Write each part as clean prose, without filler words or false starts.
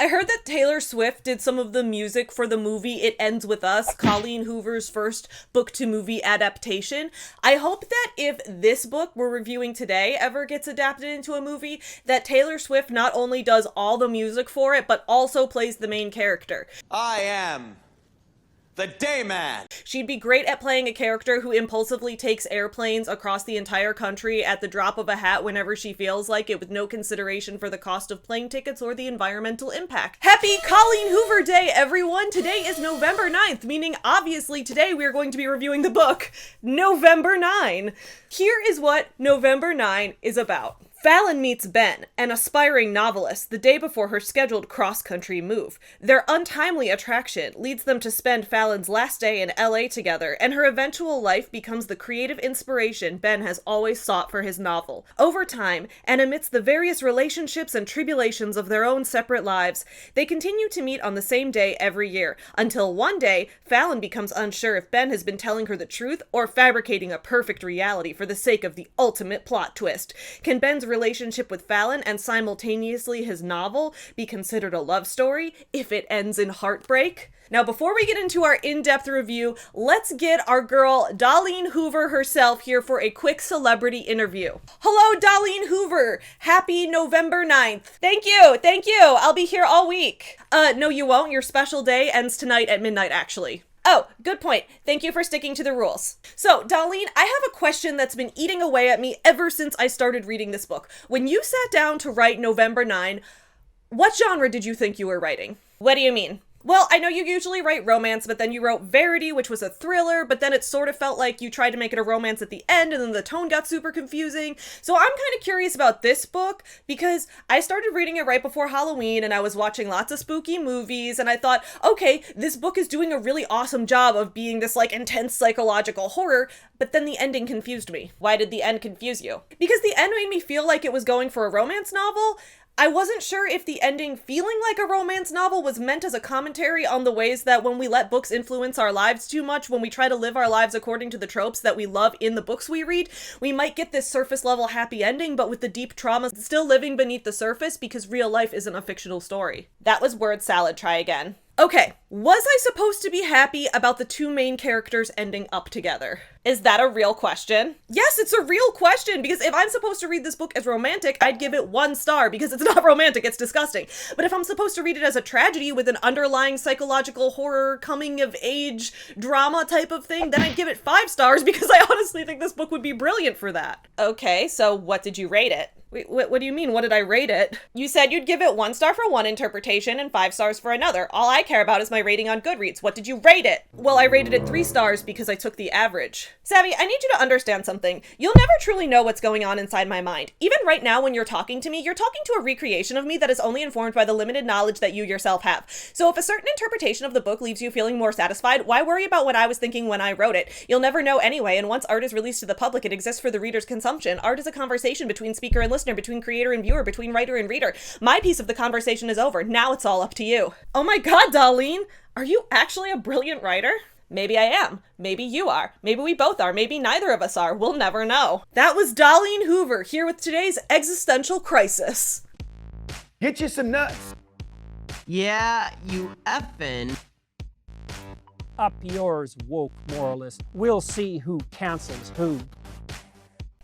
I heard that Taylor Swift did some of the music for the movie It Ends With Us, Colleen Hoover's first book-to-movie adaptation. I hope that if this book we're reviewing today ever gets adapted into a movie, that Taylor Swift not only does all the music for it, but also plays the main character. I am the Dayman. She'd be great at playing a character who impulsively takes airplanes across the entire country at the drop of a hat whenever she feels like it, with no consideration for the cost of plane tickets or the environmental impact. Happy Colleen Hoover Day, everyone! Today is November 9th, meaning obviously today we are going to be reviewing the book November 9. Here is what November 9 is about. Fallon meets Ben, an aspiring novelist, the day before her scheduled cross-country move. Their untimely attraction leads them to spend Fallon's last day in LA together, and her eventual life becomes the creative inspiration Ben has always sought for his novel. Over time, and amidst the various relationships and tribulations of their own separate lives, they continue to meet on the same day every year, until one day, Fallon becomes unsure if Ben has been telling her the truth or fabricating a perfect reality for the sake of the ultimate plot twist. Can Ben's relationship with Fallon and simultaneously his novel be considered a love story if it ends in heartbreak? Now, before we get into our in-depth review, let's get our girl Colleen Hoover herself here for a quick celebrity interview. Hello, Colleen Hoover! Happy November 9th. Thank you! I'll be here all week. No you won't. Your special day ends tonight at midnight, actually. Oh, good point. Thank you for sticking to the rules. So, Colleen, I have a question that's been eating away at me ever since I started reading this book. When you sat down to write November 9, what genre did you think you were writing? What do you mean? Well, I know you usually write romance, but then you wrote Verity, which was a thriller, but then it sort of felt like you tried to make it a romance at the end, and then the tone got super confusing. So I'm kind of curious about this book, because I started reading it right before Halloween, and I was watching lots of spooky movies, and I thought, okay, this book is doing a really awesome job of being this, like, intense psychological horror, but then the ending confused me. Why did the end confuse you? Because the end made me feel like it was going for a romance novel. I wasn't sure if the ending feeling like a romance novel was meant as a commentary on the ways that when we let books influence our lives too much, when we try to live our lives according to the tropes that we love in the books we read, we might get this surface level happy ending, but with the deep trauma still living beneath the surface because real life isn't a fictional story. That was word salad, try again. Okay, was I supposed to be happy about the two main characters ending up together? Is that a real question? Yes, it's a real question, because if I'm supposed to read this book as romantic, I'd give it 1 star, because it's not romantic, it's disgusting. But if I'm supposed to read it as a tragedy with an underlying psychological horror, coming-of-age drama type of thing, then I'd give it 5 stars, because I honestly think this book would be brilliant for that. Okay, so what did you rate it? Wait, what do you mean? What did I rate it? You said you'd give it 1 star for one interpretation and 5 stars for another. All I care about is my rating on Goodreads. What did you rate it? Well, I rated it 3 stars because I took the average. Savvy, I need you to understand something. You'll never truly know what's going on inside my mind. Even right now when you're talking to me, you're talking to a recreation of me that is only informed by the limited knowledge that you yourself have. So if a certain interpretation of the book leaves you feeling more satisfied, why worry about what I was thinking when I wrote it? You'll never know anyway, and once art is released to the public, it exists for the reader's consumption. Art is a conversation between speaker and listener, between creator and viewer, between writer and reader. My piece of the conversation is over. Now it's all up to you. Oh my god, Colleen! Are you actually a brilliant writer? Maybe I am. Maybe you are. Maybe we both are. Maybe neither of us are. We'll never know. That was Colleen Hoover, here with today's existential crisis. Get you some nuts. Yeah, you effing. Up yours, woke moralist. We'll see who cancels who.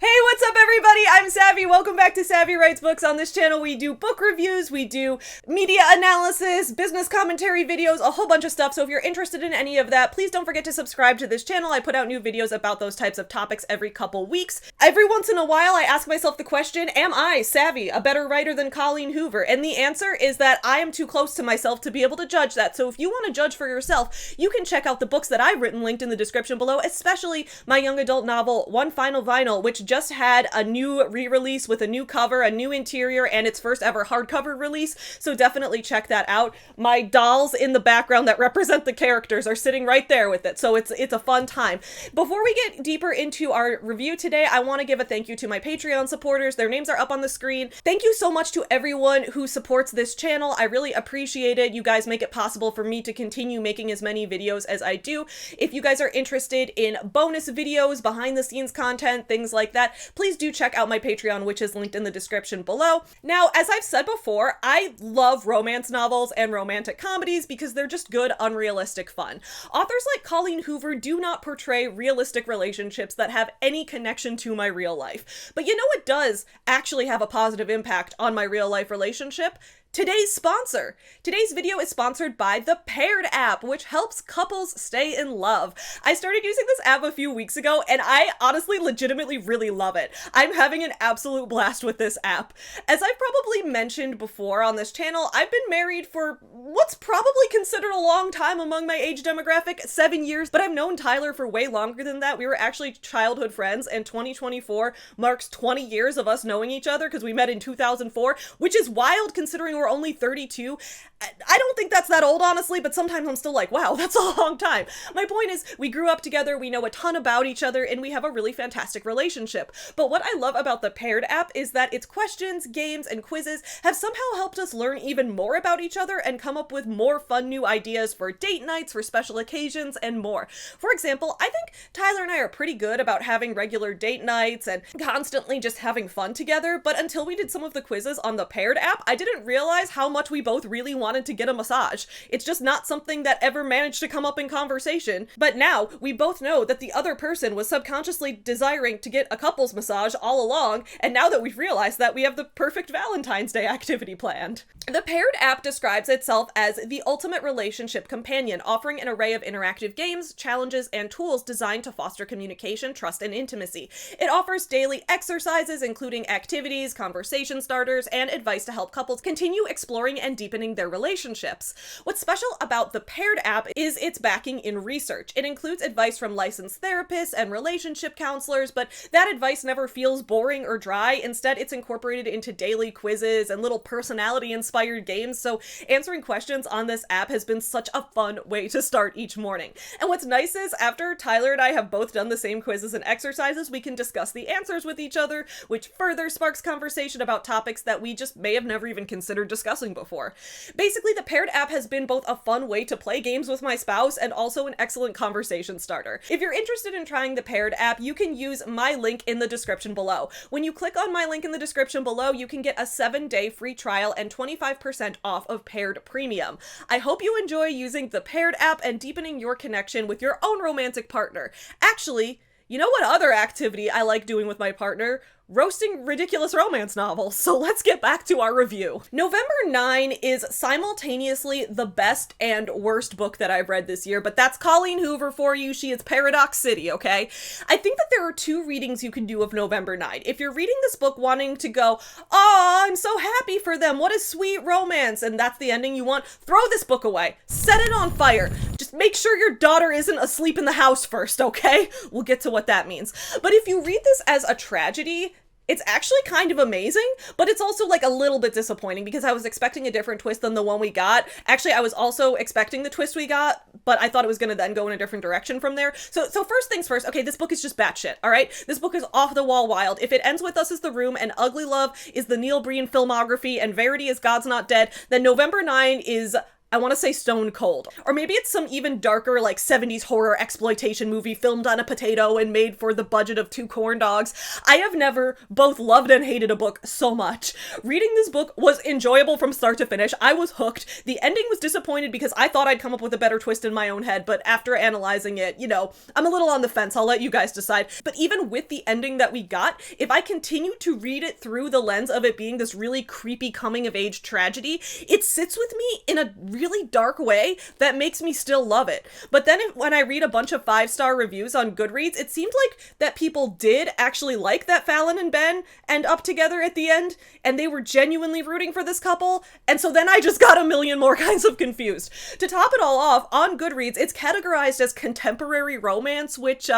Hey, what's up everybody? I'm Savvy. Welcome back to Savvy Writes Books. On this channel, we do book reviews, we do media analysis, business commentary videos, a whole bunch of stuff. So if you're interested in any of that, please don't forget to subscribe to this channel. I put out new videos about those types of topics every couple weeks. Every once in a while, I ask myself the question, am I, Savvy, a better writer than Colleen Hoover? And the answer is that I am too close to myself to be able to judge that. So if you want to judge for yourself, you can check out the books that I've written linked in the description below, especially my young adult novel, One Final Vinyl, which just had a new re-release with a new cover, a new interior, and its first ever hardcover release, so definitely check that out. My dolls in the background that represent the characters are sitting right there with it, so it's a fun time. Before we get deeper into our review today, I want to give a thank you to my Patreon supporters. Their names are up on the screen. Thank you so much to everyone who supports this channel. I really appreciate it. You guys make it possible for me to continue making as many videos as I do. If you guys are interested in bonus videos, behind the scenes content, things like that, please do do check out my Patreon, which is linked in the description below. Now, as I've said before, I love romance novels and romantic comedies because they're just good, unrealistic fun. Authors like Colleen Hoover do not portray realistic relationships that have any connection to my real life. But you know what does actually have a positive impact on my real life relationship? Today's sponsor. Today's video is sponsored by the Paired app, which helps couples stay in love. I started using this app a few weeks ago, and I honestly legitimately really love it. I'm having an absolute blast with this app. As I've probably mentioned before on this channel, I've been married for what's probably considered a long time among my age demographic, 7 years, but I've known Tyler for way longer than that. We were actually childhood friends, and 2024 marks 20 years of us knowing each other because we met in 2004, which is wild considering we're only 32. I don't think that's that old, honestly, but sometimes I'm still like, wow, that's a long time. My point is, we grew up together, we know a ton about each other, and we have a really fantastic relationship. But what I love about the Paired app is that its questions, games, and quizzes have somehow helped us learn even more about each other and come up with more fun new ideas for date nights, for special occasions, and more. For example, I think Tyler and I are pretty good about having regular date nights and constantly just having fun together, but until we did some of the quizzes on the Paired app, I didn't realize how much we both really wanted to get a massage. It's just not something that ever managed to come up in conversation. But now we both know that the other person was subconsciously desiring to get a couples massage all along, and now that we've realized that, we have the perfect Valentine's Day activity planned. The Paired app describes itself as the ultimate relationship companion, offering an array of interactive games, challenges, and tools designed to foster communication, trust, and intimacy. It offers daily exercises, including activities, conversation starters, and advice to help couples continue exploring and deepening their relationships. What's special about the Paired app is its backing in research. It includes advice from licensed therapists and relationship counselors, but that advice never feels boring or dry. Instead, it's incorporated into daily quizzes and little personality-inspired games, so answering questions on this app has been such a fun way to start each morning. And what's nice is, after Tyler and I have both done the same quizzes and exercises, we can discuss the answers with each other, which further sparks conversation about topics that we just may have never even considered discussing before. Basically, the Paired app has been both a fun way to play games with my spouse and also an excellent conversation starter. If you're interested in trying the Paired app, you can use my link in the description below. When you click on my link in the description below, you can get a 7-day free trial and 25% off of Paired Premium. I hope you enjoy using the Paired app and deepening your connection with your own romantic partner. Actually, you know what other activity I like doing with my partner? Roasting ridiculous romance novels. So let's get back to our review. November 9 is simultaneously the best and worst book that I've read this year, but that's Colleen Hoover for you. She is Paradox City, okay? I think that there are two readings you can do of November 9. If you're reading this book wanting to go, oh, I'm so happy for them, what a sweet romance, and that's the ending you want, throw this book away. Set it on fire. Just make sure your daughter isn't asleep in the house first, okay? We'll get to what that means. But if you read this as a tragedy, it's actually kind of amazing, but it's also like a little bit disappointing because I was expecting a different twist than the one we got. Actually, I was also expecting the twist we got, but I thought it was gonna then go in a different direction from there. So first things first, okay, this book is just batshit, all right? This book is off the wall wild. If it ends with Us is the Room and Ugly Love is the Neil Breen filmography and Verity is God's Not Dead, then November 9 is, I want to say, stone cold. Or maybe it's some even darker, like 70s horror exploitation movie filmed on a potato and made for the budget of 2 corn dogs. I have never both loved and hated a book so much. Reading this book was enjoyable from start to finish. I was hooked. The ending was disappointed because I thought I'd come up with a better twist in my own head, but after analyzing it, you know, I'm a little on the fence. I'll let you guys decide. But even with the ending that we got, if I continue to read it through the lens of it being this really creepy coming-of-age tragedy, it sits with me in a really dark way that makes me still love it. But then when I read a bunch of 5-star reviews on Goodreads, it seemed like that people did actually like that Fallon and Ben end up together at the end, and they were genuinely rooting for this couple, and so then I just got a million more kinds of confused. To top it all off, on Goodreads, it's categorized as contemporary romance, which,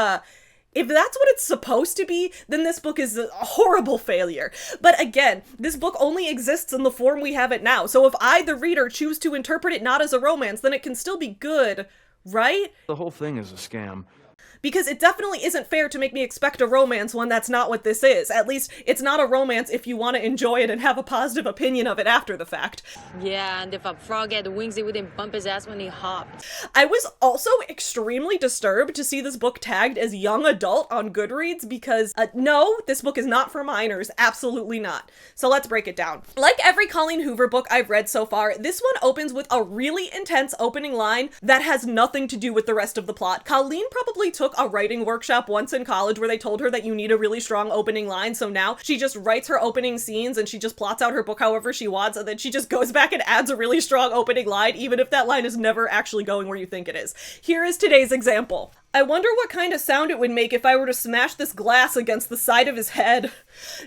if that's what it's supposed to be, then this book is a horrible failure. But again, this book only exists in the form we have it now, so if I, the reader, choose to interpret it not as a romance, then it can still be good, right? The whole thing is a scam. because it definitely isn't fair to make me expect a romance when that's not what this is. At least, it's not a romance if you want to enjoy it and have a positive opinion of it after the fact. Yeah, and if a frog had wings, it wouldn't bump his ass when he hopped. I was also extremely disturbed to see this book tagged as young adult on Goodreads because, no, this book is not for minors. Absolutely not. So let's break it down. Like every Colleen Hoover book I've read so far, this one opens with a really intense opening line that has nothing to do with the rest of the plot. Colleen probably took a writing workshop once in college where they told her that you need a really strong opening line, so now she just writes her opening scenes and she just plots out her book however she wants, and then she just goes back and adds a really strong opening line, even if that line is never actually going where you think it is. Here is today's example. I wonder what kind of sound it would make if I were to smash this glass against the side of his head.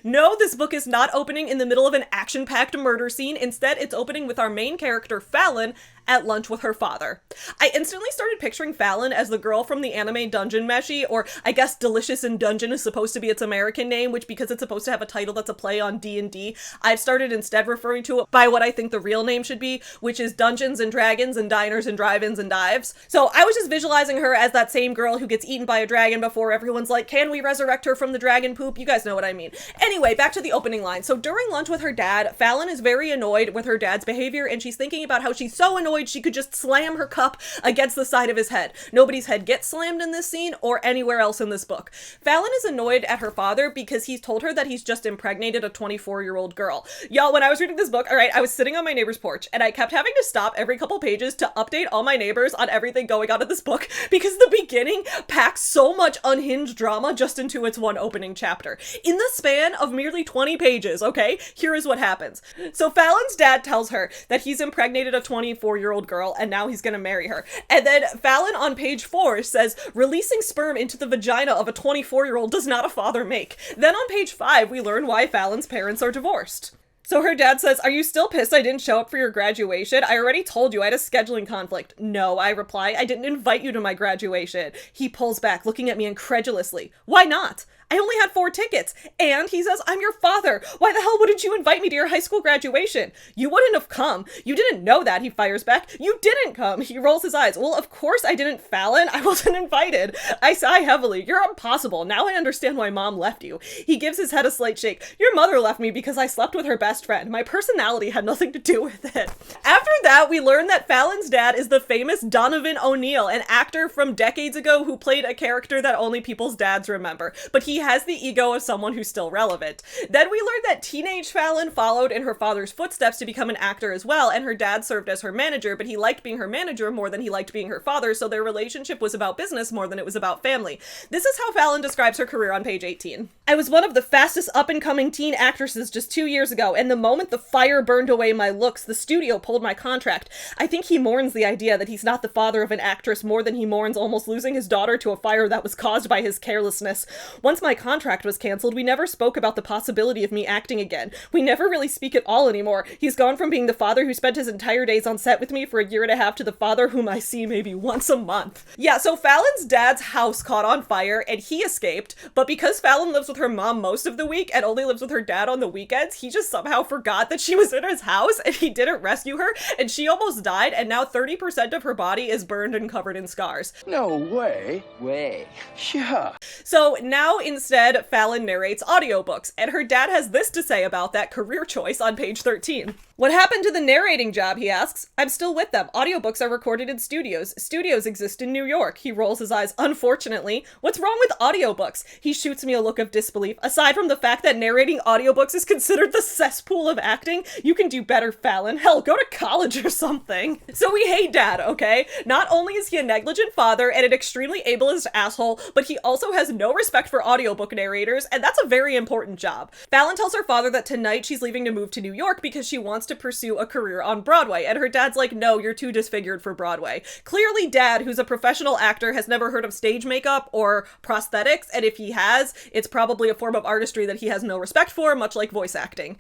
No, this book is not opening in the middle of an action-packed murder scene. Instead, it's opening with our main character, Fallon, at lunch with her father. I instantly started picturing Fallon as the girl from the anime Dungeon Meshi, or I guess Delicious in Dungeon is supposed to be its American name, which because it's supposed to have a title that's a play on D&D, I've started instead referring to it by what I think the real name should be, which is Dungeons and Dragons and Diners and Drive-Ins and Dives. So I was just visualizing her as that same girl who gets eaten by a dragon before everyone's like, can we resurrect her from the dragon poop? You guys know what I mean. Anyway, back to the opening line. So during lunch with her dad, Fallon is very annoyed with her dad's behavior, and she's thinking about how she's so annoyed she could just slam her cup against the side of his head. Nobody's head gets slammed in this scene or anywhere else in this book. Fallon is annoyed at her father because he's told her that he's just impregnated a 24-year-old girl. Y'all, when I was reading this book, all right, I was sitting on my neighbor's porch and I kept having to stop every couple pages to update all my neighbors on everything going on in this book because the beginning packs so much unhinged drama just into its one opening chapter. In the span of merely 20 pages, okay, here is what happens. So Fallon's dad tells her that he's impregnated a 24-year-old girl and now he's gonna marry her. And then Fallon on page 4 says, releasing sperm into the vagina of a 24-year-old does not a father make. Then on page 5, we learn why Fallon's parents are divorced. So her dad says, are you still pissed I didn't show up for your graduation? I already told you I had a scheduling conflict. No, I reply, I didn't invite you to my graduation. He pulls back, looking at me incredulously. Why not? I only had 4 tickets. And he says, I'm your father. Why the hell wouldn't you invite me to your high school graduation? You wouldn't have come. You didn't know that, he fires back. You didn't come. He rolls his eyes. Well, of course I didn't, Fallon. I wasn't invited. I sigh heavily. You're impossible. Now I understand why mom left you. He gives his head a slight shake. Your mother left me because I slept with her best friend. My personality had nothing to do with it. After that, we learn that Fallon's dad is the famous Donovan O'Neill, an actor from decades ago who played a character that only people's dads remember. But he has the ego of someone who's still relevant. Then we learned that teenage Fallon followed in her father's footsteps to become an actor as well, and her dad served as her manager, but he liked being her manager more than he liked being her father, so their relationship was about business more than it was about family. This is how Fallon describes her career on page 18. I was one of the fastest up-and-coming teen actresses just 2 years ago, and the moment the fire burned away my looks, the studio pulled my contract. I think he mourns the idea that he's not the father of an actress more than he mourns almost losing his daughter to a fire that was caused by his carelessness. Once my contract was canceled, we never spoke about the possibility of me acting again. We never really speak at all anymore. He's gone from being the father who spent his entire days on set with me for a year and a half to the father whom I see maybe once a month. Yeah, so Fallon's dad's house caught on fire and he escaped, but because Fallon lives with her mom most of the week and only lives with her dad on the weekends, he just somehow forgot that she was in his house and he didn't rescue her, and she almost died, and now 30% of her body is burned and covered in scars. No way. Yeah. So now instead, Fallon narrates audiobooks, and her dad has this to say about that career choice on page 13. What happened to the narrating job, he asks. I'm still with them. Audiobooks are recorded in studios. Studios exist in New York. He rolls his eyes. Unfortunately, what's wrong with audiobooks? He shoots me a look of disbelief. Aside from the fact that narrating audiobooks is considered the cesspool of acting, you can do better, Fallon. Hell, go to college or something. So we hate Dad, okay? Not only is he a negligent father and an extremely ableist asshole, but he also has no respect for audiobook narrators, and that's a very important job. Fallon tells her father that tonight she's leaving to move to New York because she wants to pursue a career on Broadway, and her dad's like, no, you're too disfigured for Broadway. Clearly Dad, who's a professional actor, has never heard of stage makeup or prosthetics, and if he has, it's probably a form of artistry that he has no respect for, much like voice acting.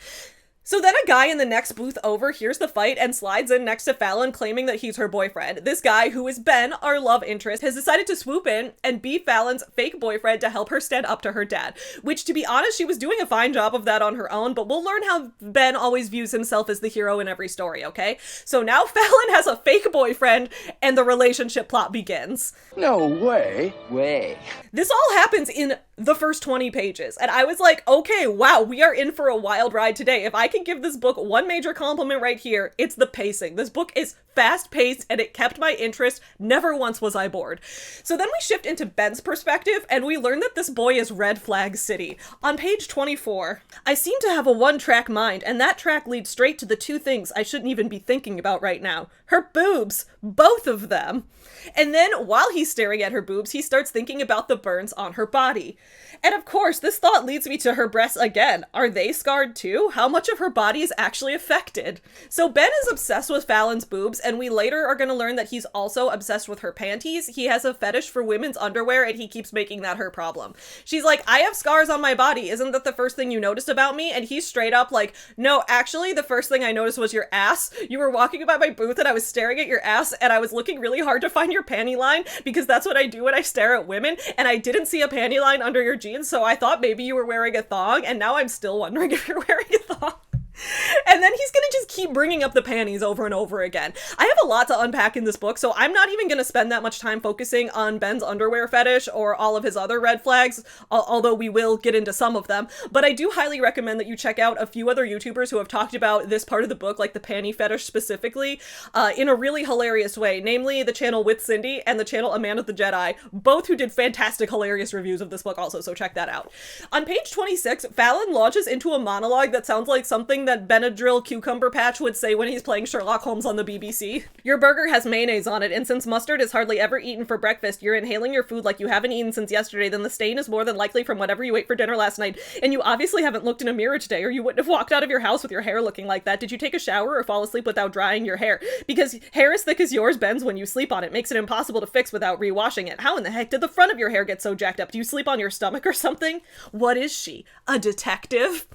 So then a guy in the next booth over hears the fight and slides in next to Fallon claiming that he's her boyfriend. This guy, who is Ben, our love interest, has decided to swoop in and be Fallon's fake boyfriend to help her stand up to her dad. Which, to be honest, she was doing a fine job of that on her own, but we'll learn how Ben always views himself as the hero in every story, okay? So now Fallon has a fake boyfriend and the relationship plot begins. No way. Way. This all happens in the first 20 pages. And I was like, okay, wow, we are in for a wild ride today. If I can give this book one major compliment right here, it's the pacing. This book is fast-paced and it kept my interest. Never once was I bored. So then we shift into Ben's perspective and we learn that this boy is Red Flag City. On page 24, I seem to have a one-track mind, and that track leads straight to the two things I shouldn't even be thinking about right now. Her boobs. Both of them. And then, while he's staring at her boobs, he starts thinking about the burns on her body. And of course, this thought leads me to her breasts again. Are they scarred too? How much of her body is actually affected? So Ben is obsessed with Fallon's boobs, and we later are going to learn that he's also obsessed with her panties. He has a fetish for women's underwear, and he keeps making that her problem. She's like, I have scars on my body. Isn't that the first thing you noticed about me? And he's straight up like, no, actually, the first thing I noticed was your ass. You were walking by my booth, and I was staring at your ass, and I was looking really hard to find your panty line, because that's what I do when I stare at women, and I didn't see a panty line under your jeans, so I thought maybe you were wearing a thong, and now I'm still wondering if you're wearing a thong. And then he's gonna just keep bringing up the panties over and over again. I have a lot to unpack in this book, so I'm not even gonna spend that much time focusing on Ben's underwear fetish or all of his other red flags, although we will get into some of them. But I do highly recommend that you check out a few other YouTubers who have talked about this part of the book, like the panty fetish specifically, in a really hilarious way, namely the channel With Cindy and the channel Amanda the Jedi, both who did fantastic, hilarious reviews of this book also, so check that out. On page 26, Fallon launches into a monologue that sounds like something that Benadryl Cucumber Patch would say when he's playing Sherlock Holmes on the BBC. Your burger has mayonnaise on it, and since mustard is hardly ever eaten for breakfast, you're inhaling your food like you haven't eaten since yesterday, then the stain is more than likely from whatever you ate for dinner last night, and you obviously haven't looked in a mirror today, or you wouldn't have walked out of your house with your hair looking like that. Did you take a shower or fall asleep without drying your hair? Because hair as thick as yours bends when you sleep on it, makes it impossible to fix without rewashing it. How in the heck did the front of your hair get so jacked up? Do you sleep on your stomach or something? What is she? A detective?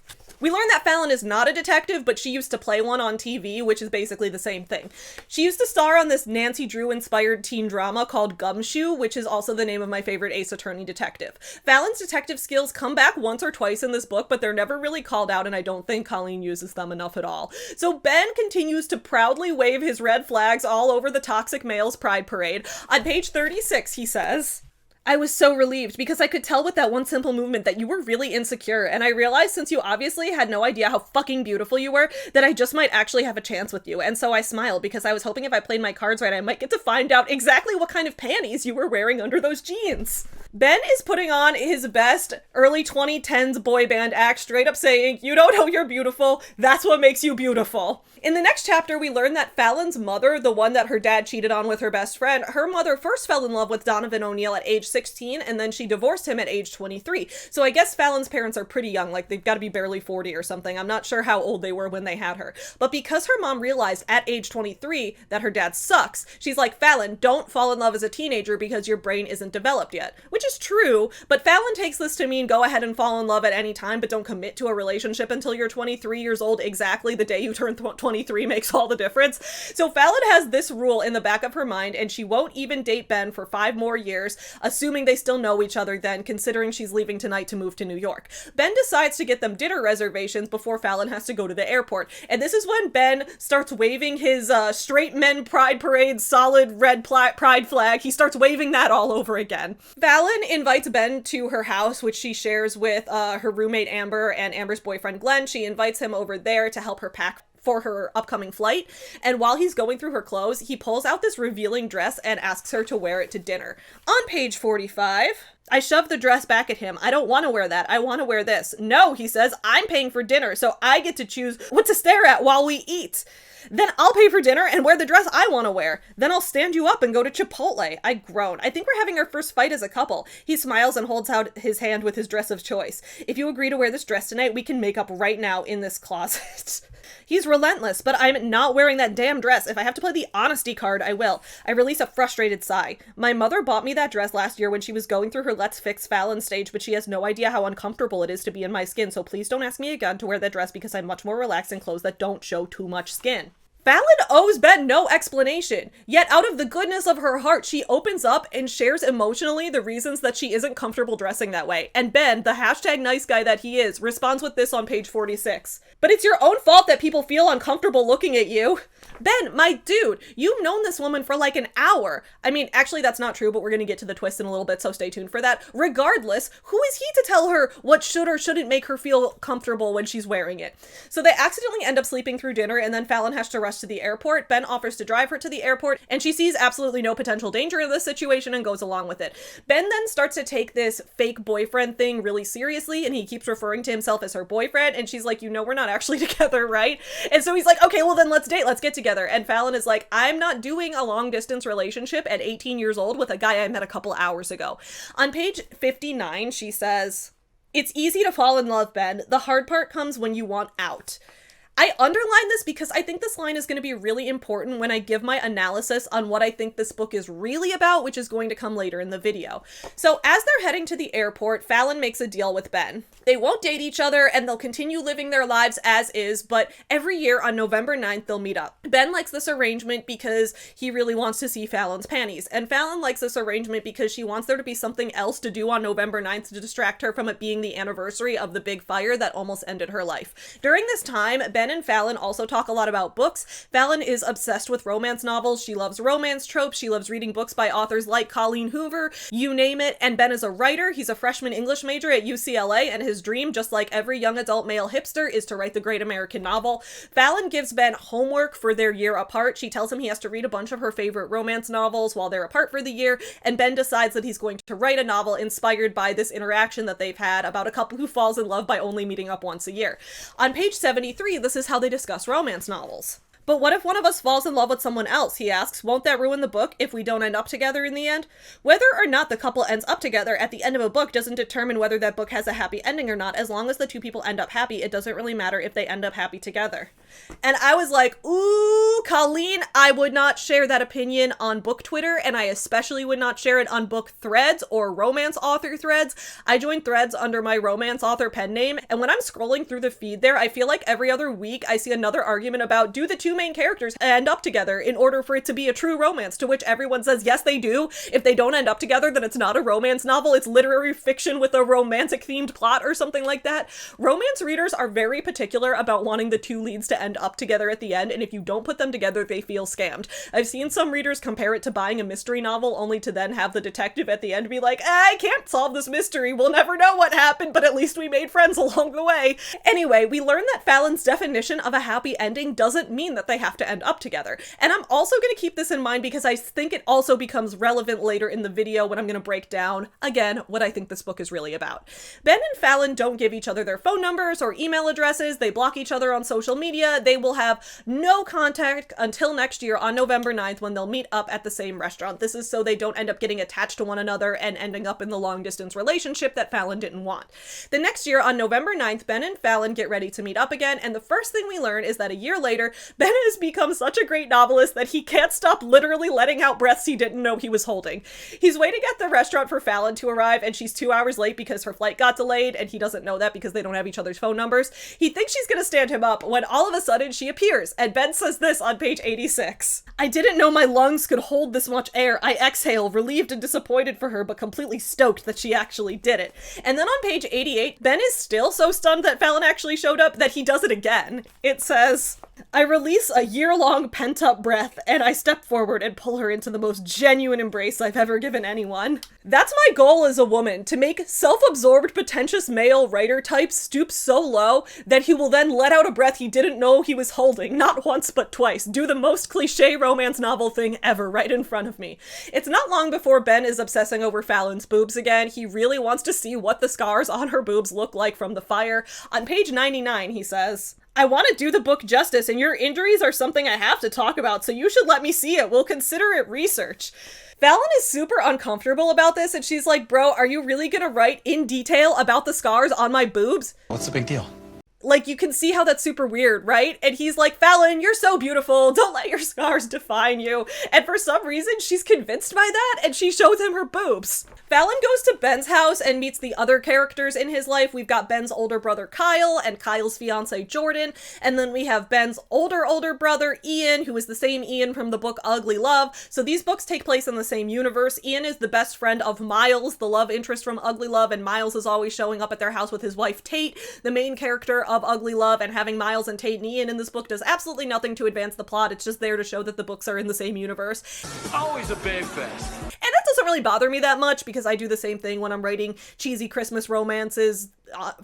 We learn that Fallon is not a detective, but she used to play one on TV, which is basically the same thing. She used to star on this Nancy Drew-inspired teen drama called Gumshoe, which is also the name of my favorite Ace Attorney detective. Fallon's detective skills come back once or twice in this book, but they're never really called out, and I don't think Colleen uses them enough at all. So Ben continues to proudly wave his red flags all over the toxic male's pride parade. On page 36, he says, I was so relieved because I could tell with that one simple movement that you were really insecure, and I realized since you obviously had no idea how fucking beautiful you were, that I just might actually have a chance with you, and so I smiled because I was hoping if I played my cards right I might get to find out exactly what kind of panties you were wearing under those jeans. Ben is putting on his best early 2010s boy band act, straight up saying, you don't know you're beautiful, that's what makes you beautiful. In the next chapter, we learn that Fallon's mother, the one that her dad cheated on with her best friend, her mother first fell in love with Donovan O'Neill at age 16, and then she divorced him at age 23. So I guess Fallon's parents are pretty young, like they've got to be barely 40 or something. I'm not sure how old they were when they had her. But because her mom realized at age 23 that her dad sucks, she's like, Fallon, don't fall in love as a teenager because your brain isn't developed yet. Which is true, but Fallon takes this to mean go ahead and fall in love at any time, but don't commit to a relationship until you're 23 years old. Exactly the day you turn 23 makes all the difference. So Fallon has this rule in the back of her mind, and she won't even date Ben for 5 more years, assuming they still know each other then, considering she's leaving tonight to move to New York. Ben decides to get them dinner reservations before Fallon has to go to the airport, and this is when Ben starts waving his straight men pride parade solid red pride flag. He starts waving that all over again. Fallon invites Ben to her house, which she shares with her roommate Amber and Amber's boyfriend Glenn. She invites him over there to help her pack for her upcoming flight, and while he's going through her clothes, he pulls out this revealing dress and asks her to wear it to dinner. On page 45, I shove the dress back at him. I don't want to wear that. I want to wear this. No, he says, I'm paying for dinner, so I get to choose what to stare at while we eat. Then I'll pay for dinner and wear the dress I want to wear. Then I'll stand you up and go to Chipotle. I groan. I think we're having our first fight as a couple. He smiles and holds out his hand with his dress of choice. If you agree to wear this dress tonight, we can make up right now in this closet. He's relentless, but I'm not wearing that damn dress. If I have to play the honesty card, I will. I release a frustrated sigh. My mother bought me that dress last year when she was going through her Let's Fix Fallon stage, but she has no idea how uncomfortable it is to be in my skin, so please don't ask me again to wear that dress because I'm much more relaxed in clothes that don't show too much skin. Fallon owes Ben no explanation, yet out of the goodness of her heart, she opens up and shares emotionally the reasons that she isn't comfortable dressing that way. And Ben, the hashtag nice guy that he is, responds with this on page 46. But it's your own fault that people feel uncomfortable looking at you. Ben, my dude, you've known this woman for like an hour. I mean, actually that's not true, but we're gonna get to the twist in a little bit, so stay tuned for that. Regardless, who is he to tell her what should or shouldn't make her feel comfortable when she's wearing it? So they accidentally end up sleeping through dinner, and then Fallon has to rush to the airport. Ben offers to drive her to the airport, and she sees absolutely no potential danger in this situation and goes along with it. Ben then starts to take this fake boyfriend thing really seriously, and he keeps referring to himself as her boyfriend, and she's like, you know we're not actually together, right? And so he's like, okay, well then let's date, let's get together. And Fallon is like, I'm not doing a long distance relationship at 18 years old with a guy I met a couple hours ago. On page 59, she says, it's easy to fall in love, Ben. The hard part comes when you want out. I underline this because I think this line is going to be really important when I give my analysis on what I think this book is really about, which is going to come later in the video. So as they're heading to the airport, Fallon makes a deal with Ben. They won't date each other and they'll continue living their lives as is, but every year on November 9th, they'll meet up. Ben likes this arrangement because he really wants to see Fallon's panties, and Fallon likes this arrangement because she wants there to be something else to do on November 9th to distract her from it being the anniversary of the big fire that almost ended her life. During this time, Ben and Fallon also talk a lot about books. Fallon is obsessed with romance novels. She loves romance tropes. She loves reading books by authors like Colleen Hoover, you name it. And Ben is a writer. He's a freshman English major at UCLA, and his dream, just like every young adult male hipster, is to write the great American novel. Fallon gives Ben homework for their year apart. She tells him he has to read a bunch of her favorite romance novels while they're apart for the year, and Ben decides that he's going to write a novel inspired by this interaction that they've had about a couple who falls in love by only meeting up once a year. On page 73, this is how they discuss romance novels. But what if one of us falls in love with someone else, he asks. Won't that ruin the book if we don't end up together in the end? Whether or not the couple ends up together at the end of a book doesn't determine whether that book has a happy ending or not. As long as the two people end up happy, it doesn't really matter if they end up happy together. And I was like, ooh, Colleen, I would not share that opinion on book Twitter, and I especially would not share it on book threads or romance author threads. I joined threads under my romance author pen name, and when I'm scrolling through the feed there, I feel like every other week I see another argument about, do the two main characters end up together in order for it to be a true romance, to which everyone says yes they do. If they don't end up together, then it's not a romance novel, it's literary fiction with a romantic themed plot or something like that. Romance readers are very particular about wanting the two leads to end up together at the end, and if you don't put them together, they feel scammed. I've seen some readers compare it to buying a mystery novel only to then have the detective at the end be like, I can't solve this mystery, we'll never know what happened, but at least we made friends along the way. Anyway, we learn that Fallon's definition of a happy ending doesn't mean that they have to end up together. And I'm also going to keep this in mind because I think it also becomes relevant later in the video when I'm going to break down, again, what I think this book is really about. Ben and Fallon don't give each other their phone numbers or email addresses. They block each other on social media. They will have no contact until next year on November 9th when they'll meet up at the same restaurant. This is so they don't end up getting attached to one another and ending up in the long distance relationship that Fallon didn't want. The next year on November 9th, Ben and Fallon get ready to meet up again, and the first thing we learn is that a year later, Ben has become such a great novelist that he can't stop literally letting out breaths he didn't know he was holding. He's waiting at the restaurant for Fallon to arrive, and she's 2 hours late because her flight got delayed, and he doesn't know that because they don't have each other's phone numbers. He thinks she's gonna stand him up when all of a sudden she appears, and Ben says this on page 86. I didn't know my lungs could hold this much air. I exhale, relieved and disappointed for her, but completely stoked that she actually did it. And then on page 88, Ben is still so stunned that Fallon actually showed up that he does it again. It says, I release a year-long pent-up breath, and I step forward and pull her into the most genuine embrace I've ever given anyone. That's my goal as a woman, to make self-absorbed, pretentious male writer types stoop so low that he will then let out a breath he didn't know he was holding, not once but twice, do the most cliche romance novel thing ever right in front of me. It's not long before Ben is obsessing over Fallon's boobs again. He really wants to see what the scars on her boobs look like from the fire. On page 99, he says, I want to do the book justice, and your injuries are something I have to talk about, so you should let me see it. We'll consider it research. Fallon is super uncomfortable about this, and she's like, bro, are you really gonna write in detail about the scars on my boobs? What's the big deal? Like, you can see how that's super weird, right? And he's like, Fallon, you're so beautiful. Don't let your scars define you. And for some reason, she's convinced by that, and she shows him her boobs. Fallon goes to Ben's house and meets the other characters in his life. We've got Ben's older brother, Kyle, and Kyle's fiance, Jordan. And then we have Ben's older brother, Ian, who is the same Ian from the book Ugly Love. So these books take place in the same universe. Ian is the best friend of Miles, the love interest from Ugly Love, and Miles is always showing up at their house with his wife, Tate, the main character of Ugly Love. And having Miles and Tate and Ian in this book does absolutely nothing to advance the plot. It's just there to show that the books are in the same universe. Always a big fest. And that doesn't really bother me that much because I do the same thing when I'm writing cheesy Christmas romances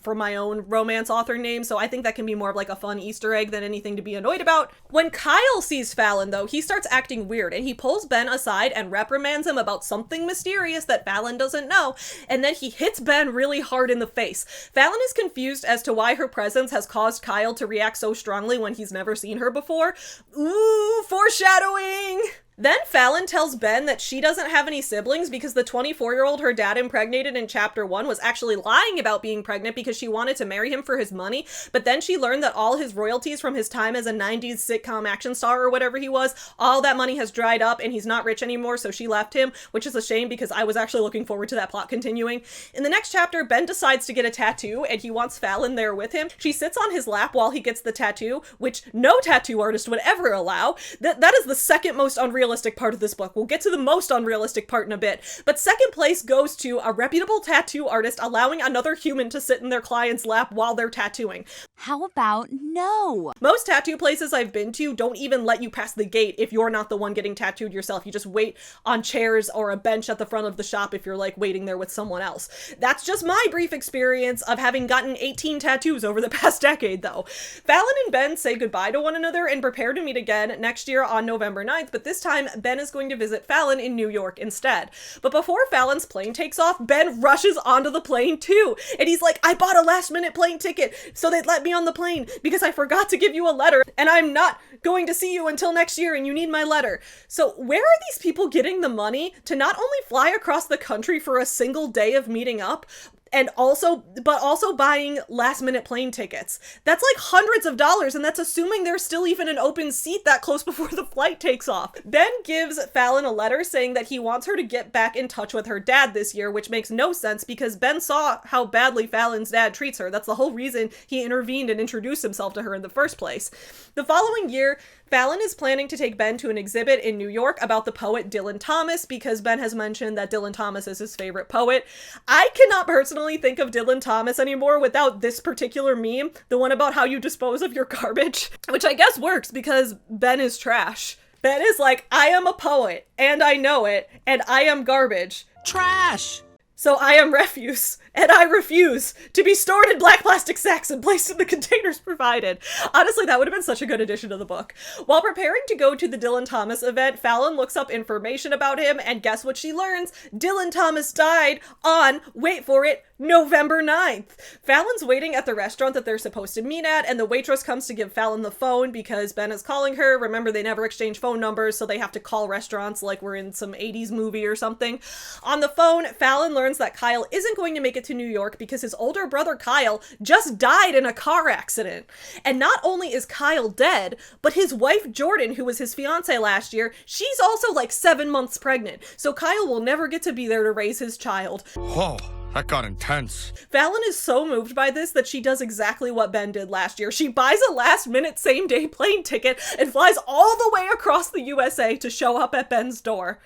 for my own romance author name, so I think that can be more of like a fun Easter egg than anything to be annoyed about. When Kyle sees Fallon, though, he starts acting weird, and he pulls Ben aside and reprimands him about something mysterious that Fallon doesn't know, and then he hits Ben really hard in the face. Fallon is confused as to why her presence has caused Kyle to react so strongly when he's never seen her before. Ooh, foreshadowing! Then Fallon tells Ben that she doesn't have any siblings because the 24-year-old her dad impregnated in chapter 1 was actually lying about being pregnant because she wanted to marry him for his money, but then she learned that all his royalties from his time as a 90s sitcom action star or whatever he was, all that money has dried up and he's not rich anymore, so she left him, which is a shame because I was actually looking forward to that plot continuing. In the next chapter, Ben decides to get a tattoo and he wants Fallon there with him. She sits on his lap while he gets the tattoo, which no tattoo artist would ever allow. That is the second most unrealistic part of this book. We'll get to the most unrealistic part in a bit, but second place goes to a reputable tattoo artist allowing another human to sit in their client's lap while they're tattooing. How about no? Most tattoo places I've been to don't even let you pass the gate if you're not the one getting tattooed yourself. You just wait on chairs or a bench at the front of the shop if you're like waiting there with someone else. That's just my brief experience of having gotten 18 tattoos over the past decade, though. Fallon and Ben say goodbye to one another and prepare to meet again next year on November 9th, but this time Ben is going to visit Fallon in New York instead. But before Fallon's plane takes off, Ben rushes onto the plane too. And he's like, I bought a last minute plane ticket so they'd let me on the plane because I forgot to give you a letter and I'm not going to see you until next year and you need my letter. So where are these people getting the money to not only fly across the country for a single day of meeting up, but also buying last minute plane tickets? That's like hundreds of dollars, and that's assuming there's still even an open seat that close before the flight takes off. Ben gives Fallon a letter saying that he wants her to get back in touch with her dad this year, which makes no sense because Ben saw how badly Fallon's dad treats her. That's the whole reason he intervened and introduced himself to her in the first place. The following year, Fallon is planning to take Ben to an exhibit in New York about the poet Dylan Thomas because Ben has mentioned that Dylan Thomas is his favorite poet. I cannot personally think of Dylan Thomas anymore without this particular meme, the one about how you dispose of your garbage, which I guess works because Ben is trash. Ben is like, I am a poet, and I know it, and I am garbage. Trash! So I am refuse, and I refuse to be stored in black plastic sacks and placed in the containers provided. Honestly, that would have been such a good addition to the book. While preparing to go to the Dylan Thomas event, Fallon looks up information about him, and guess what she learns? Dylan Thomas died on, wait for it, November 9th. Fallon's waiting at the restaurant that they're supposed to meet at, and the waitress comes to give Fallon the phone because Ben is calling her. Remember, they never exchange phone numbers, so they have to call restaurants like we're in some 80s movie or something. On the phone, Fallon learns that Kyle isn't going to make it to New York because his older brother Kyle just died in a car accident. And not only is Kyle dead, but his wife Jordan, who was his fiance last year, she's also like 7 months pregnant. So Kyle will never get to be there to raise his child. Whoa. That got intense. Fallon is so moved by this that she does exactly what Ben did last year. She buys a last-minute same-day plane ticket and flies all the way across the USA to show up at Ben's door.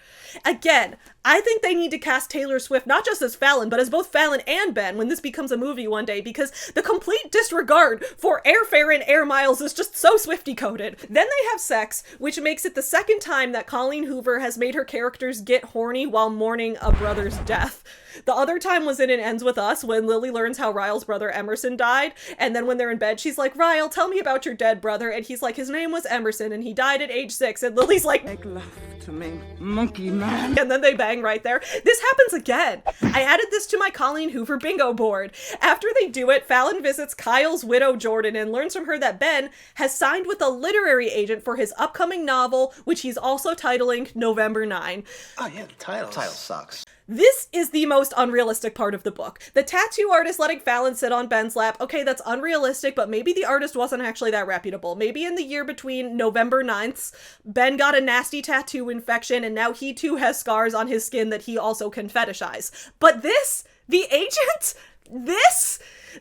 Again, I think they need to cast Taylor Swift not just as Fallon, but as both Fallon and Ben when this becomes a movie one day, because the complete disregard for airfare and air miles is just so Swifty-coded. Then they have sex, which makes it the second time that Colleen Hoover has made her characters get horny while mourning a brother's death. The other time was in It Ends With Us, when Lily learns how Ryle's brother Emerson died, and then when they're in bed, she's like, Ryle, tell me about your dead brother, and he's like, his name was Emerson, and he died at age 6, and Lily's like, make love to me, monkey man, and then they bang right there. This happens again. I added this to my Colleen Hoover bingo board. After they do it, Fallon visits Kyle's widow, Jordan, and learns from her that Ben has signed with a literary agent for his upcoming novel, which he's also titling November 9. Oh yeah, the title sucks. This is the most unrealistic part of the book. The tattoo artist letting Fallon sit on Ben's lap, okay, that's unrealistic, but maybe the artist wasn't actually that reputable. Maybe in the year between November 9th, Ben got a nasty tattoo infection, and now he too has scars on his skin that he also can fetishize. But this, the agent,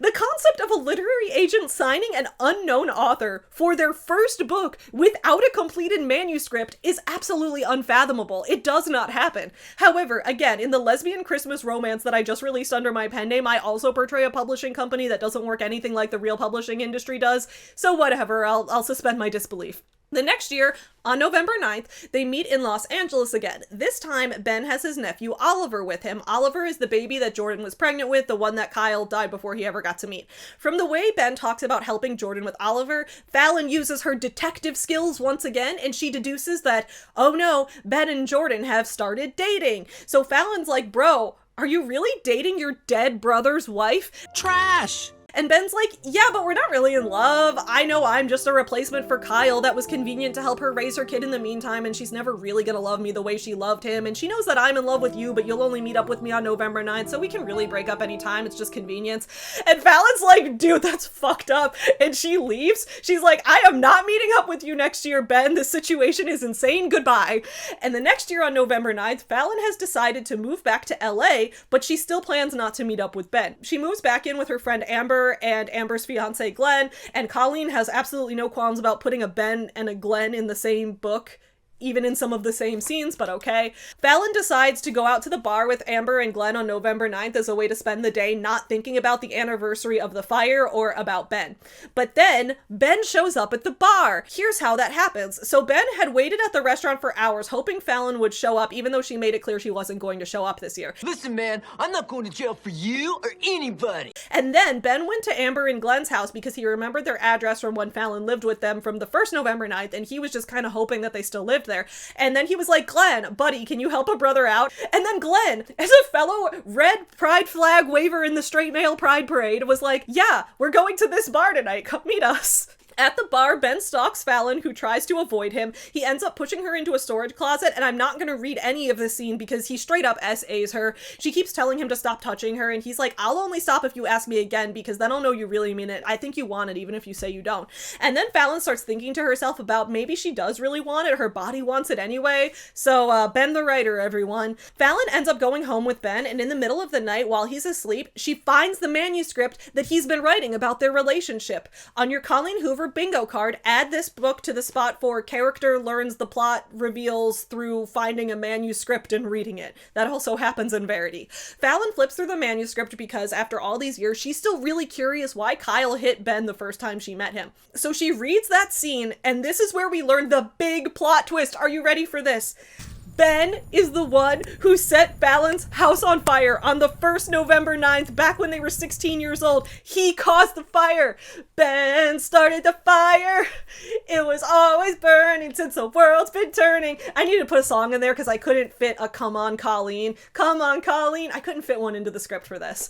the concept of a literary agent signing an unknown author for their first book without a completed manuscript is absolutely unfathomable. It does not happen. However, again, in the lesbian Christmas romance that I just released under my pen name, I also portray a publishing company that doesn't work anything like the real publishing industry does, so whatever, I'll suspend my disbelief. The next year, on November 9th, they meet in Los Angeles again. This time, Ben has his nephew Oliver with him. Oliver is the baby that Jordan was pregnant with, the one that Kyle died before he ever got to meet. From the way Ben talks about helping Jordan with Oliver, Fallon uses her detective skills once again, and she deduces that, oh no, Ben and Jordan have started dating. So Fallon's like, bro, are you really dating your dead brother's wife? Trash! And Ben's like, yeah, but we're not really in love. I know I'm just a replacement for Kyle that was convenient to help her raise her kid in the meantime, and she's never really gonna love me the way she loved him, and she knows that I'm in love with you, but you'll only meet up with me on November 9th, so we can really break up anytime, it's just convenience. And Fallon's like, dude, that's fucked up, and she leaves. She's like, I am not meeting up with you next year, Ben. This situation is insane, goodbye. And the next year on November 9th, Fallon has decided to move back to LA, but she still plans not to meet up with Ben. She moves back in with her friend Amber and Amber's fiance Glenn, and Colleen has absolutely no qualms about putting a Ben and a Glenn in the same book, even in some of the same scenes, but okay. Fallon decides to go out to the bar with Amber and Glenn on November 9th as a way to spend the day not thinking about the anniversary of the fire or about Ben. But then, Ben shows up at the bar. Here's how that happens. So Ben had waited at the restaurant for hours hoping Fallon would show up, even though she made it clear she wasn't going to show up this year. Listen, man, I'm not going to jail for you or anybody. And then Ben went to Amber and Glenn's house because he remembered their address from when Fallon lived with them from the first November 9th, and he was just kind of hoping that they still lived there. And then he was like, Glenn, buddy, can you help a brother out? And then Glenn, as a fellow red pride flag waver in the straight male pride parade, was like, yeah, we're going to this bar tonight. Come meet us. At the bar, Ben stalks Fallon, who tries to avoid him. He ends up pushing her into a storage closet, and I'm not going to read any of this scene because he straight up SAs her. She keeps telling him to stop touching her, and he's like, I'll only stop if you ask me again, because then I'll know you really mean it. I think you want it, even if you say you don't. And then Fallon starts thinking to herself about maybe she does really want it, her body wants it anyway. So, Ben the writer, everyone. Fallon ends up going home with Ben, and in the middle of the night, while he's asleep, she finds the manuscript that he's been writing about their relationship. On your Colleen Hoover bingo card, add this book to the spot for character learns the plot reveals through finding a manuscript and reading it. That also happens in Verity. Fallon flips through the manuscript because after all these years, she's still really curious why Kyle hit Ben the first time she met him. So she reads that scene, and this is where we learn the big plot twist. Are you ready for this? Ben is the one who set Fallon's house on fire on the first November 9th, back when they were 16 years old. He caused the fire. Ben started the fire. It was always burning since the world's been turning. I needed to put a song in there because I couldn't fit a Come On Colleen. Come on Colleen. I couldn't fit one into the script for this.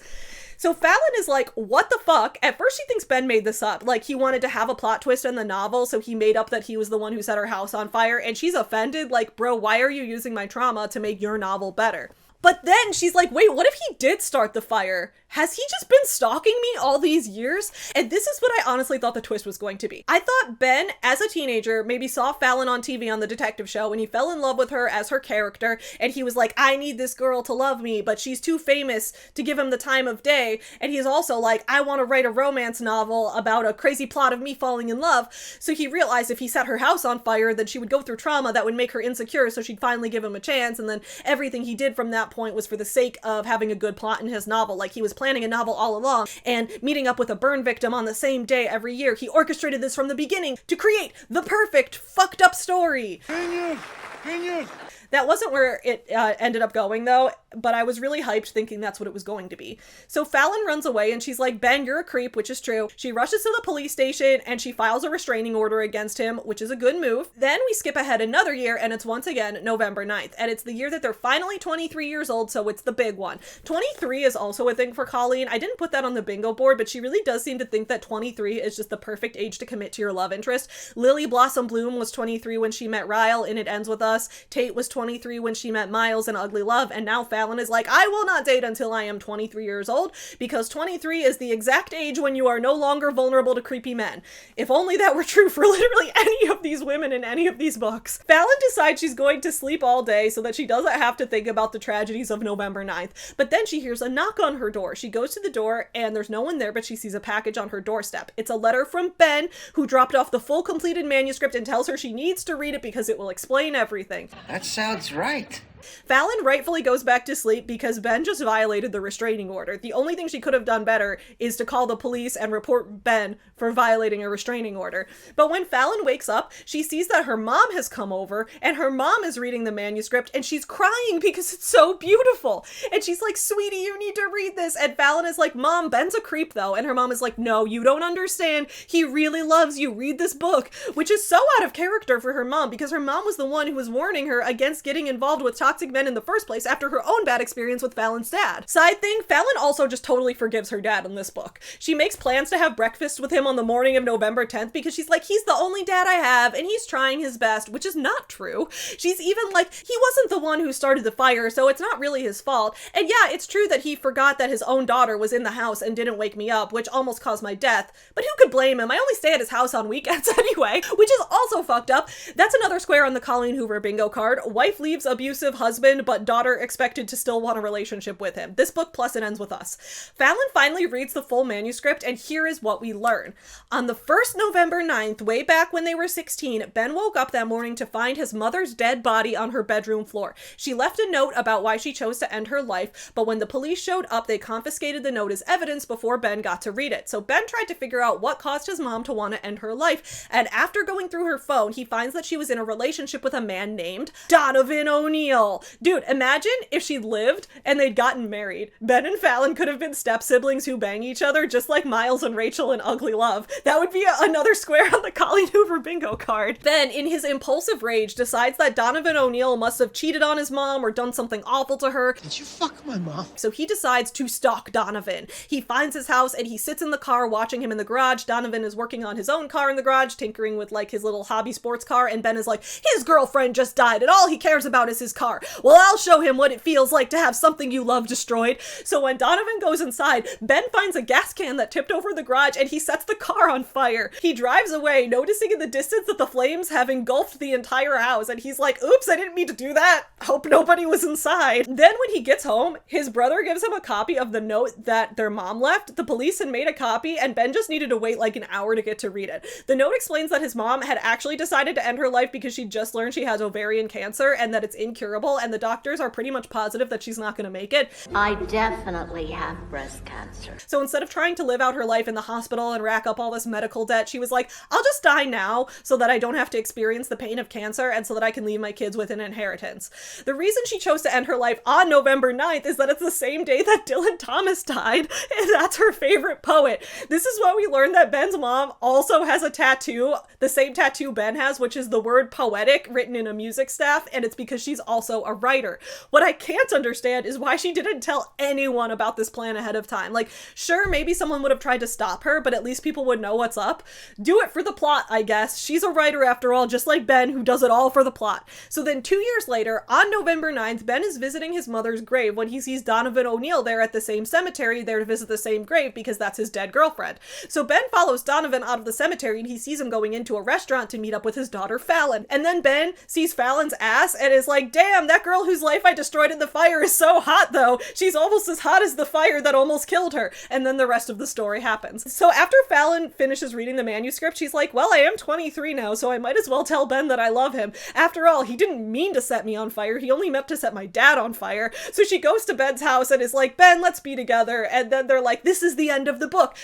So Fallon is like, what the fuck? At first she thinks Ben made this up. Like, he wanted to have a plot twist in the novel, so he made up that he was the one who set her house on fire, and she's offended. Like, bro, why are you using my trauma to make your novel better? But then she's like, wait, what if he did start the fire? Has he just been stalking me all these years? And this is what I honestly thought the twist was going to be. I thought Ben, as a teenager, maybe saw Fallon on TV on the detective show, and he fell in love with her as her character, and he was like, I need this girl to love me, but she's too famous to give him the time of day. And he's also like, I want to write a romance novel about a crazy plot of me falling in love. So he realized if he set her house on fire, then she would go through trauma that would make her insecure, so she'd finally give him a chance, and then everything he did from that point was for the sake of having a good plot in his novel. Like, he was planning a novel all along and meeting up with a burn victim on the same day every year. He orchestrated this from the beginning to create the perfect fucked up story. Genius. That wasn't where it ended up going, though, but I was really hyped thinking that's what it was going to be. So Fallon runs away, and she's like, Ben, you're a creep, which is true. She rushes to the police station, and she files a restraining order against him, which is a good move. Then we skip ahead another year, and it's once again November 9th, and it's the year that they're finally 23 years old, so it's the big one. 23 is also a thing for Colleen. I didn't put that on the bingo board, but she really does seem to think that 23 is just the perfect age to commit to your love interest. Lily Blossom Bloom was 23 when she met Ryle in It Ends With Us. Tate was 23 when she met Miles in Ugly Love, and now Fallon is like, I will not date until I am 23 years old, because 23 is the exact age when you are no longer vulnerable to creepy men. If only that were true for literally any of these women in any of these books. Fallon decides she's going to sleep all day so that she doesn't have to think about the tragedies of November 9th. But then she hears a knock on her door. She goes to the door and there's no one there, but she sees a package on her doorstep. It's a letter from Ben, who dropped off the full completed manuscript and tells her she needs to read it because it will explain everything. That sounds right. Fallon rightfully goes back to sleep because Ben just violated the restraining order. The only thing she could have done better is to call the police and report Ben for violating a restraining order. But when Fallon wakes up, she sees that her mom has come over and her mom is reading the manuscript and she's crying because it's so beautiful. And she's like, sweetie, you need to read this. And Fallon is like, Mom, Ben's a creep though. And her mom is like, no, you don't understand. He really loves you. Read this book, which is so out of character for her mom because her mom was the one who was warning her against getting involved with toxic men in the first place after her own bad experience with Fallon's dad. Side thing, Fallon also just totally forgives her dad in this book. She makes plans to have breakfast with him on the morning of November 10th because she's like, he's the only dad I have and he's trying his best, which is not true. She's even like, he wasn't the one who started the fire, so it's not really his fault. And yeah, it's true that he forgot that his own daughter was in the house and didn't wake me up, which almost caused my death, but who could blame him? I only stay at his house on weekends anyway, which is also fucked up. That's another square on the Colleen Hoover bingo card. Wife leaves abusive husband, but daughter expected to still want a relationship with him. This book plus it ends with us. Fallon finally reads the full manuscript, and here is what we learn. On the first November 9th, way back when they were 16, Ben woke up that morning to find his mother's dead body on her bedroom floor. She left a note about why she chose to end her life, but when the police showed up, they confiscated the note as evidence before Ben got to read it. So Ben tried to figure out what caused his mom to want to end her life, and after going through her phone, he finds that she was in a relationship with a man named Donovan O'Neill. Dude, imagine if she'd lived and they'd gotten married. Ben and Fallon could have been step-siblings who bang each other, just like Miles and Rachel in Ugly Love. That would be another square on the Colleen Hoover bingo card. Ben, in his impulsive rage, decides that Donovan O'Neill must have cheated on his mom or done something awful to her. Did you fuck my mom? So he decides to stalk Donovan. He finds his house and he sits in the car watching him in the garage. Donovan is working on his own car in the garage, tinkering with like his little hobby sports car, and Ben is like, his girlfriend just died and all he cares about is his car. Well, I'll show him what it feels like to have something you love destroyed. So when Donovan goes inside, Ben finds a gas can that tipped over the garage and he sets the car on fire. He drives away, noticing in the distance that the flames have engulfed the entire house, and he's like, oops, I didn't mean to do that. Hope nobody was inside. Then when he gets home, his brother gives him a copy of the note that their mom left. The police had made a copy and Ben just needed to wait like an hour to get to read it. The note explains that his mom had actually decided to end her life because she just learned she has ovarian cancer and that it's incurable, and the doctors are pretty much positive that she's not going to make it. I definitely have breast cancer. So instead of trying to live out her life in the hospital and rack up all this medical debt, she was like, I'll just die now so that I don't have to experience the pain of cancer and so that I can leave my kids with an inheritance. The reason she chose to end her life on November 9th is that it's the same day that Dylan Thomas died, and that's her favorite poet. This is when we learned that Ben's mom also has a tattoo, the same tattoo Ben has, which is the word poetic written in a music staff, and it's because she's also a writer. What I can't understand is why she didn't tell anyone about this plan ahead of time. Like, sure, maybe someone would have tried to stop her, but at least people would know what's up. Do it for the plot, I guess. She's a writer after all, just like Ben, who does it all for the plot. So then 2 years later, on November 9th, Ben is visiting his mother's grave when he sees Donovan O'Neill there at the same cemetery, there to visit the same grave because that's his dead girlfriend. So Ben follows Donovan out of the cemetery and he sees him going into a restaurant to meet up with his daughter Fallon. And then Ben sees Fallon's ass and is like, damn, that girl whose life I destroyed in the fire is so hot though. She's almost as hot as the fire that almost killed her. And then the rest of the story happens. So after Fallon finishes reading the manuscript, she's like, well, I am 23 now, so I might as well tell Ben that I love him. After all, he didn't mean to set me on fire. He only meant to set my dad on fire. So she goes to Ben's house and is like, Ben, let's be together. And then they're like, this is the end of the book, ...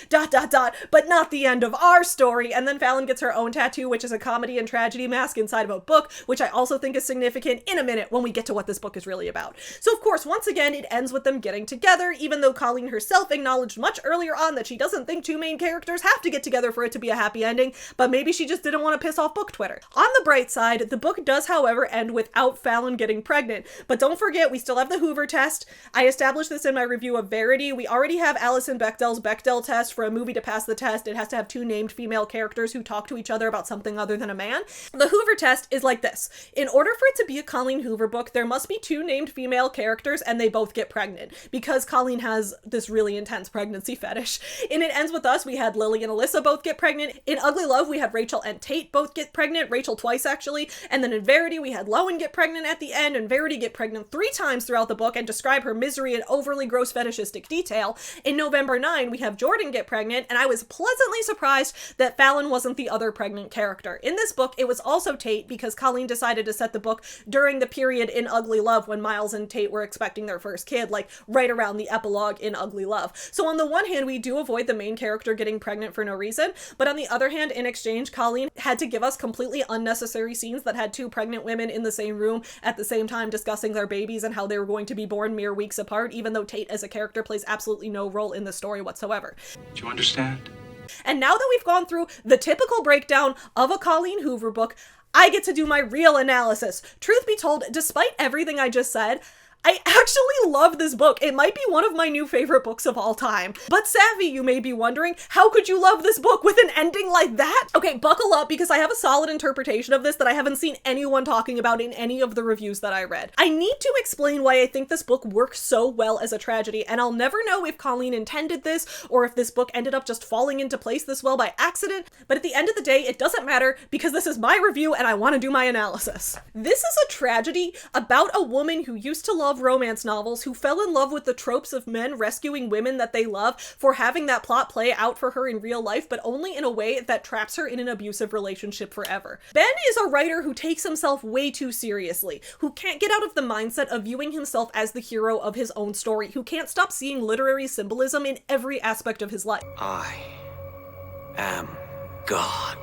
but not the end of our story. And then Fallon gets her own tattoo, which is a comedy and tragedy mask inside of a book, which I also think is significant in a minute when we get to what this book is really about. So of course, once again, it ends with them getting together, even though Colleen herself acknowledged much earlier on that she doesn't think two main characters have to get together for it to be a happy ending, but maybe she just didn't want to piss off book Twitter. On the bright side, the book does, however, end without Fallon getting pregnant, but don't forget, we still have the Hoover test. I established this in my review of Verity. We already have Alison Bechdel's Bechdel test. For a movie to pass the test, it has to have two named female characters who talk to each other about something other than a man. The Hoover test is like this. In order for it to be a Colleen Hoover book, book, there must be 2 named female characters and they both get pregnant, because Colleen has this really intense pregnancy fetish. In It Ends With Us, we had Lily and Alyssa both get pregnant. In Ugly Love, we had Rachel and Tate both get pregnant, Rachel twice actually, and then in Verity, we had Lowen get pregnant at the end, and Verity get pregnant 3 times throughout the book and describe her misery in overly gross fetishistic detail. In November 9, we have Jordan get pregnant, and I was pleasantly surprised that Fallon wasn't the other pregnant character. In this book, it was also Tate, because Colleen decided to set the book during the period in Ugly Love when Miles and Tate were expecting their first kid, like right around the epilogue in Ugly Love. So on the one hand, we do avoid the main character getting pregnant for no reason, but on the other hand, in exchange, Colleen had to give us completely unnecessary scenes that had 2 pregnant women in the same room at the same time discussing their babies and how they were going to be born mere weeks apart, even though Tate as a character plays absolutely no role in the story whatsoever. Do you understand? And now that we've gone through the typical breakdown of a Colleen Hoover book, I get to do my real analysis. Truth be told, despite everything I just said, I actually love this book. It might be one of my new favorite books of all time. But Savvy, you may be wondering, how could you love this book with an ending like that? Okay, buckle up, because I have a solid interpretation of this that I haven't seen anyone talking about in any of the reviews that I read. I need to explain why I think this book works so well as a tragedy, and I'll never know if Colleen intended this or if this book ended up just falling into place this well by accident, but at the end of the day, it doesn't matter, because this is my review and I want to do my analysis. This is a tragedy about a woman who used to love romance novels, who fell in love with the tropes of men rescuing women that they love for having that plot play out for her in real life, but only in a way that traps her in an abusive relationship forever. Ben is a writer who takes himself way too seriously, who can't get out of the mindset of viewing himself as the hero of his own story, who can't stop seeing literary symbolism in every aspect of his life. I am God.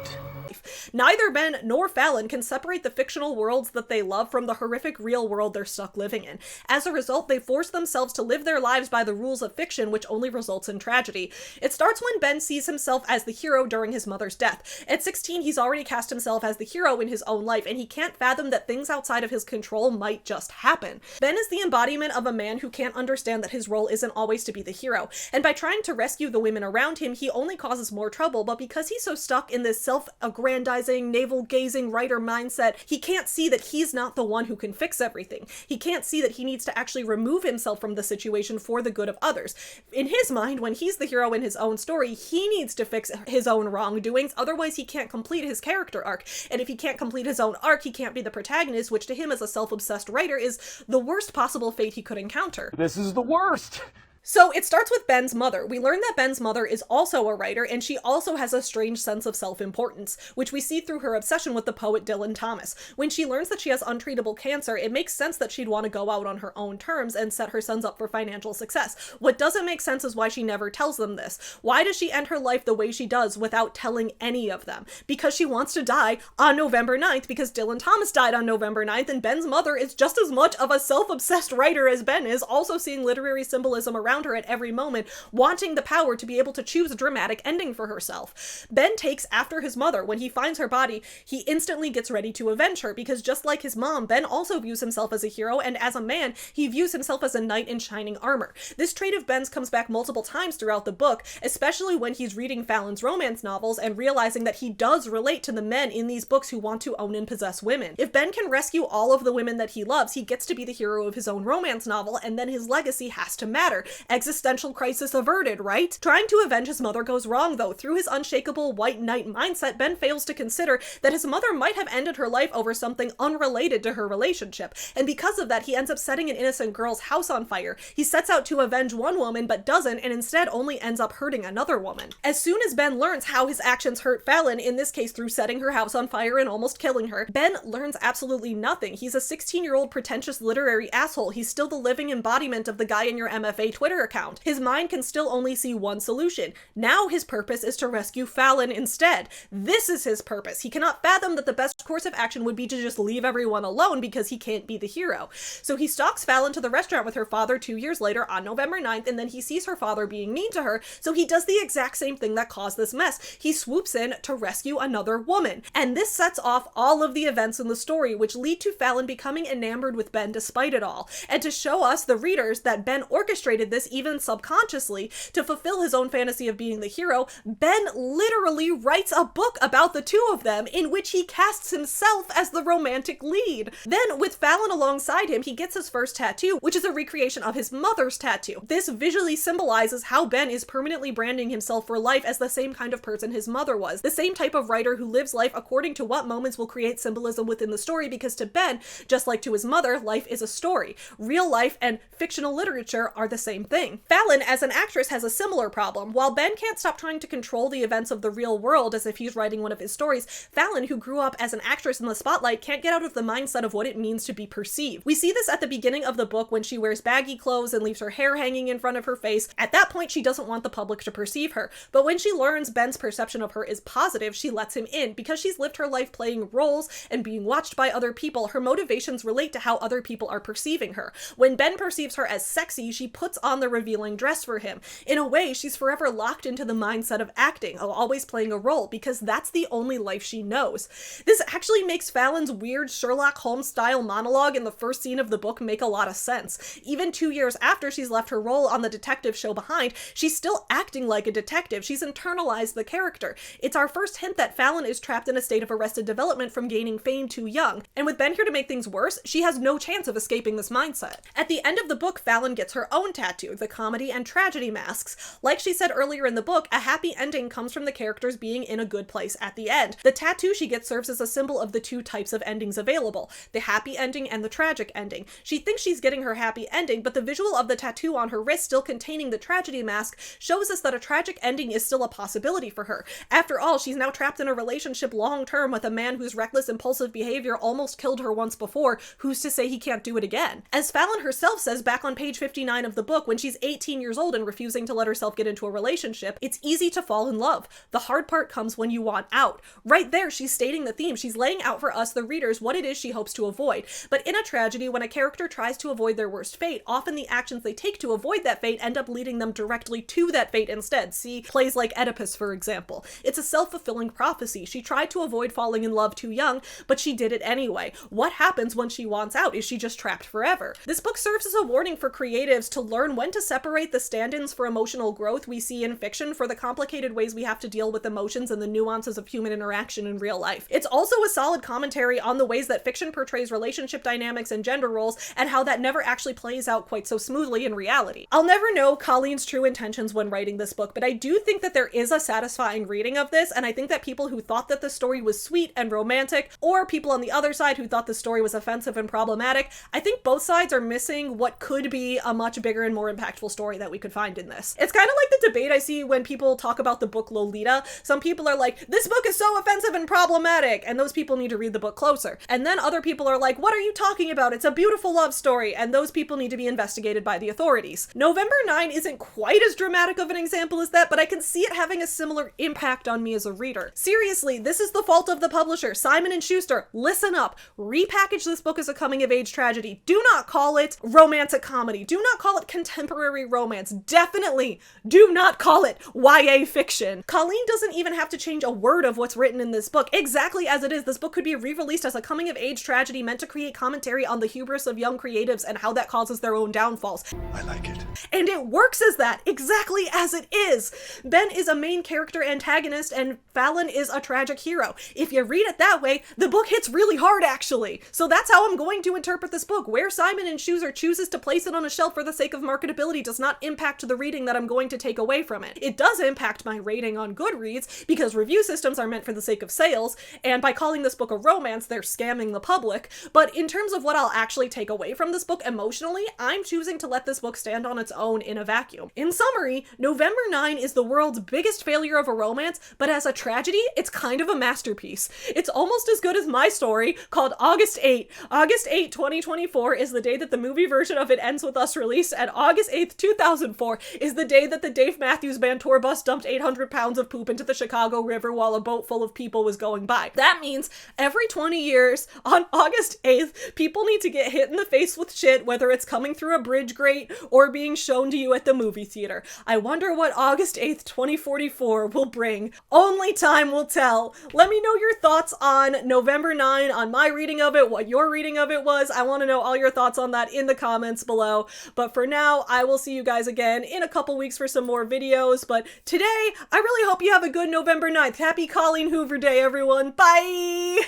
Neither Ben nor Fallon can separate the fictional worlds that they love from the horrific real world they're stuck living in. As a result, they force themselves to live their lives by the rules of fiction, which only results in tragedy. It starts when Ben sees himself as the hero during his mother's death. At 16, he's already cast himself as the hero in his own life, and he can't fathom that things outside of his control might just happen. Ben is the embodiment of a man who can't understand that his role isn't always to be the hero, and by trying to rescue the women around him, he only causes more trouble, but because he's so stuck in this self-aggrandizing, navel-gazing writer mindset, he can't see that he's not the one who can fix everything. He can't see that he needs to actually remove himself from the situation for the good of others. In his mind, when he's the hero in his own story, he needs to fix his own wrongdoings, otherwise he can't complete his character arc. And if he can't complete his own arc, he can't be the protagonist, which to him as a self-obsessed writer is the worst possible fate he could encounter. This is the worst! So it starts with Ben's mother. We learn that Ben's mother is also a writer, and she also has a strange sense of self-importance, which we see through her obsession with the poet Dylan Thomas. When she learns that she has untreatable cancer, it makes sense that she'd want to go out on her own terms and set her sons up for financial success. What doesn't make sense is why she never tells them this. Why does she end her life the way she does without telling any of them? Because she wants to die on November 9th, because Dylan Thomas died on November 9th, and Ben's mother is just as much of a self-obsessed writer as Ben is, also seeing literary symbolism around her at every moment, wanting the power to be able to choose a dramatic ending for herself. Ben takes after his mother. When he finds her body, he instantly gets ready to avenge her, because just like his mom, Ben also views himself as a hero, and as a man, he views himself as a knight in shining armor. This trait of Ben's comes back multiple times throughout the book, especially when he's reading Fallon's romance novels and realizing that he does relate to the men in these books who want to own and possess women. If Ben can rescue all of the women that he loves, he gets to be the hero of his own romance novel, and then his legacy has to matter. Existential crisis averted, right? Trying to avenge his mother goes wrong, though. Through his unshakable white knight mindset, Ben fails to consider that his mother might have ended her life over something unrelated to her relationship, and because of that, he ends up setting an innocent girl's house on fire. He sets out to avenge one woman, but doesn't, and instead only ends up hurting another woman. As soon as Ben learns how his actions hurt Fallon, in this case through setting her house on fire and almost killing her, Ben learns absolutely nothing. He's a 16-year-old pretentious literary asshole. He's still the living embodiment of the guy in your MFA Twitter account. His mind can still only see one solution. Now his purpose is to rescue Fallon instead. This is his purpose. He cannot fathom that the best course of action would be to just leave everyone alone because he can't be the hero. So he stalks Fallon to the restaurant with her father 2 years later on November 9th, and then he sees her father being mean to her, so he does the exact same thing that caused this mess. He swoops in to rescue another woman. And this sets off all of the events in the story, which lead to Fallon becoming enamored with Ben despite it all. And to show us, the readers, that Ben orchestrated this this, even subconsciously, to fulfill his own fantasy of being the hero, Ben literally writes a book about the two of them in which he casts himself as the romantic lead. Then, with Fallon alongside him, he gets his first tattoo, which is a recreation of his mother's tattoo. This visually symbolizes how Ben is permanently branding himself for life as the same kind of person his mother was, the same type of writer who lives life according to what moments will create symbolism within the story, because to Ben, just like to his mother, life is a story. Real life and fictional literature are the same thing. Fallon, as an actress, has a similar problem. While Ben can't stop trying to control the events of the real world as if he's writing one of his stories, Fallon, who grew up as an actress in the spotlight, can't get out of the mindset of what it means to be perceived. We see this at the beginning of the book when she wears baggy clothes and leaves her hair hanging in front of her face. At that point, she doesn't want the public to perceive her, but when she learns Ben's perception of her is positive, she lets him in. Because she's lived her life playing roles and being watched by other people, her motivations relate to how other people are perceiving her. When Ben perceives her as sexy, she puts on the revealing dress for him. In a way, she's forever locked into the mindset of acting, of always playing a role, because that's the only life she knows. This actually makes Fallon's weird Sherlock Holmes-style monologue in the first scene of the book make a lot of sense. Even 2 years after she's left her role on the detective show behind, she's still acting like a detective. She's internalized the character. It's our first hint that Fallon is trapped in a state of arrested development from gaining fame too young, and with Ben here to make things worse, she has no chance of escaping this mindset. At the end of the book, Fallon gets her own tattoo, the comedy and tragedy masks. Like she said earlier in the book, a happy ending comes from the characters being in a good place at the end. The tattoo she gets serves as a symbol of the two types of endings available, the happy ending and the tragic ending. She thinks she's getting her happy ending, but the visual of the tattoo on her wrist still containing the tragedy mask shows us that a tragic ending is still a possibility for her. After all, she's now trapped in a relationship long-term with a man whose reckless, impulsive behavior almost killed her once before. Who's to say he can't do it again? As Fallon herself says back on page 59 of the book, when she's 18 years old and refusing to let herself get into a relationship, it's easy to fall in love. The hard part comes when you want out. Right there, she's stating the theme. She's laying out for us, the readers, what it is she hopes to avoid. But in a tragedy, when a character tries to avoid their worst fate, often the actions they take to avoid that fate end up leading them directly to that fate instead. See plays like Oedipus, for example. It's a self-fulfilling prophecy. She tried to avoid falling in love too young, but she did it anyway. What happens when she wants out? Is she just trapped forever? This book serves as a warning for creatives to learn when to separate the stand-ins for emotional growth we see in fiction for the complicated ways we have to deal with emotions and the nuances of human interaction in real life. It's also a solid commentary on the ways that fiction portrays relationship dynamics and gender roles, and how that never actually plays out quite so smoothly in reality. I'll never know Colleen's true intentions when writing this book, but I do think that there is a satisfying reading of this, and I think that people who thought that the story was sweet and romantic, or people on the other side who thought the story was offensive and problematic, I think both sides are missing what could be a much bigger and more impactful story that we could find in this. It's kind of like the debate I see when people talk about the book Lolita. Some people are like, this book is so offensive and problematic, and those people need to read the book closer. And then other people are like, what are you talking about? It's a beautiful love story, and those people need to be investigated by the authorities. November 9 isn't quite as dramatic of an example as that, but I can see it having a similar impact on me as a reader. Seriously, this is the fault of the publisher. Simon & Schuster, listen up. Repackage this book as a coming-of-age tragedy. Do not call it romantic comedy. Do not call it contemporary romance. Definitely do not call it YA fiction. Colleen doesn't even have to change a word of what's written in this book. Exactly as it is, this book could be re-released as a coming-of-age tragedy meant to create commentary on the hubris of young creatives and how that causes their own downfalls. I like it. And it works as that, exactly as it is. Ben is a main character antagonist and Fallon is a tragic hero. If you read it that way, the book hits really hard, actually. So that's how I'm going to interpret this book. Where Simon & Schuster chooses to place it on a shelf for the sake of marketability does not impact the reading that I'm going to take away from it. It does impact my rating on Goodreads, because review systems are meant for the sake of sales, and by calling this book a romance, they're scamming the public. But in terms of what I'll actually take away from this book emotionally, I'm choosing to let this book stand on its own in a vacuum. In summary, November 9 is the world's biggest failure of a romance, but as a tragedy, it's kind of a masterpiece. It's almost as good as my story called August 8. August 8, 2024 is the day that the movie version of It Ends With Us released, and August 8th, 2004 is the day that the Dave Matthews Band tour bus dumped 800 pounds of poop into the Chicago River while a boat full of people was going by. That means every 20 years on August 8th, people need to get hit in the face with shit, whether it's coming through a bridge grate or being shown to you at the movie theater. I wonder what August 8th, 2044 will bring. Only time will tell. Let me know your thoughts on November 9, on my reading of it, what your reading of it was. I want to know all your thoughts on that in the comments below. But for now, I will see you guys again in a couple weeks for some more videos, but today, I really hope you have a good November 9th. Happy Colleen Hoover Day, everyone. Bye!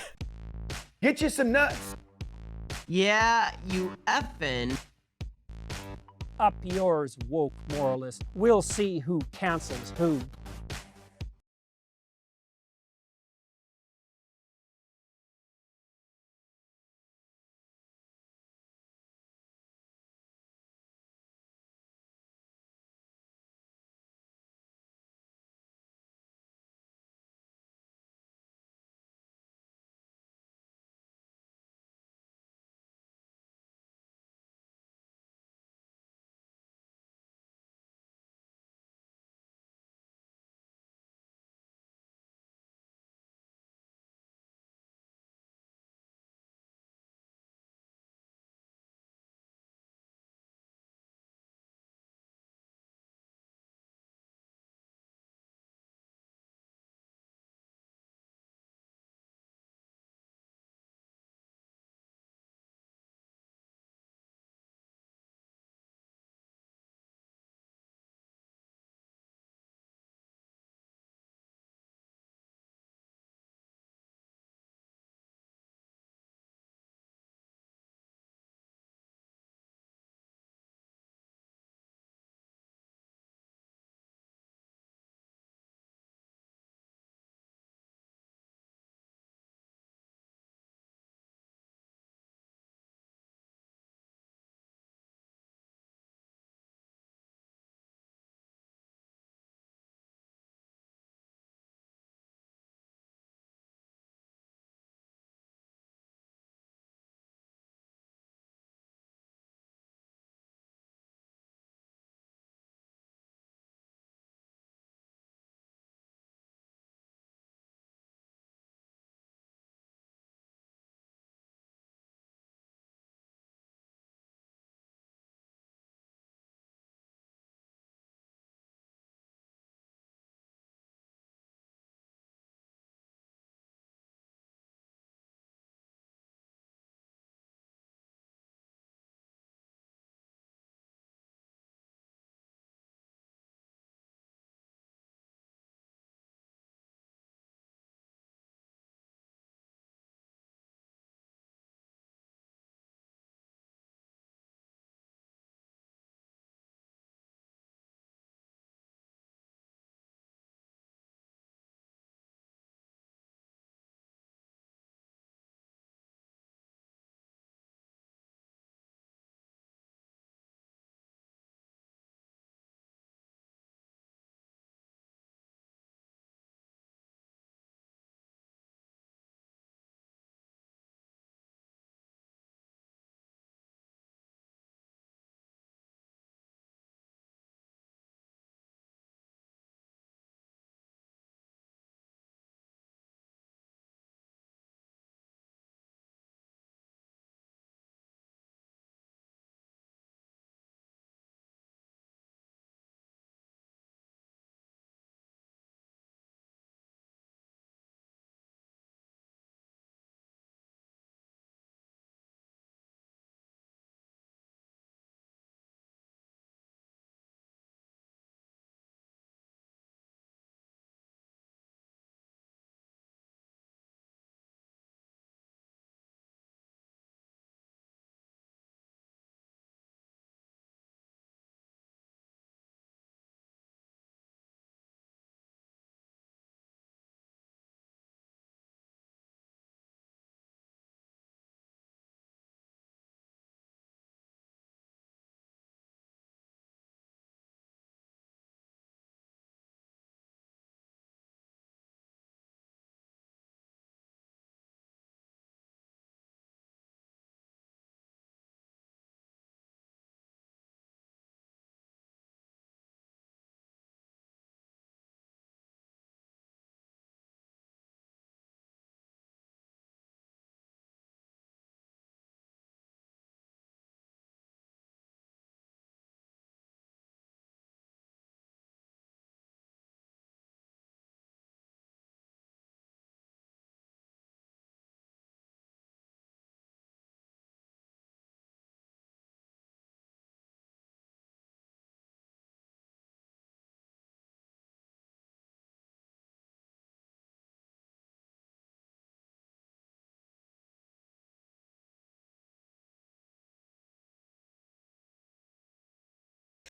Get you some nuts. Yeah, you effin'. Up yours, woke moralist. We'll see who cancels who.